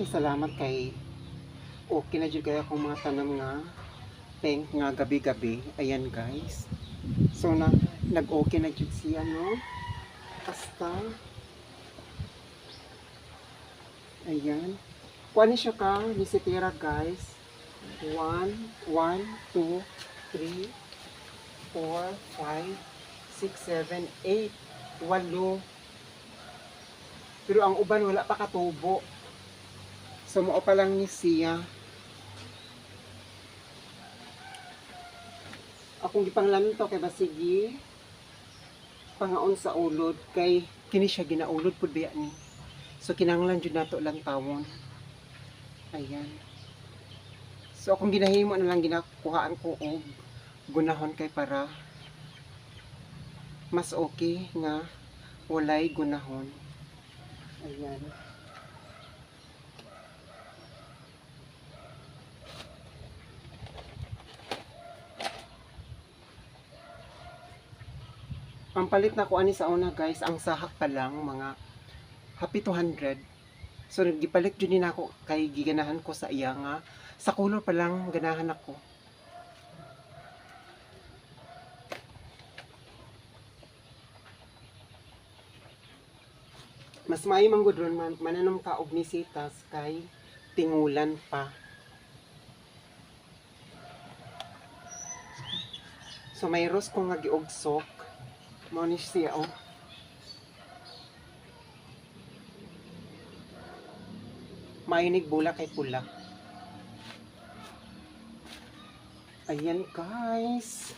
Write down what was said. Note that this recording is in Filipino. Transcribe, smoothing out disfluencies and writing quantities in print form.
Ay, salamat kay okay na jud kaya akong mga tanam nga pink nga gabi-gabi. Ayan guys. So nag-okay na jud siya no. Basta ayan. Kuha ni siya ka bisitira guys. 1, 2, 3, 4, 5, 6, 7, 8, 8. Pero ang uban wala pa katubo. So mao pa lang ni siya. Akong gipanglanon to kay basigi pangaon sa ulod kay kini siya ginaulod pud biya ni. So kinahanglan jud nato lang tawon. Ayan. So akong ginahimo na lang ginakuhaan ko og gunahon kay para mas okay nga walay gunahon. Ayan. Pampalit na ko ani sa una guys, ang sahak pa lang mga happy 200. So gipalit jud ni nako kay giganahan ko sa iya nga sa color pa lang ganahan ako. Mas maayo man gud ron mananom ka og nisitas kay tingulan pa. So may rose ko nga giugsok. Mao ni siya oh. Mainig bula kay pula. Ayan guys.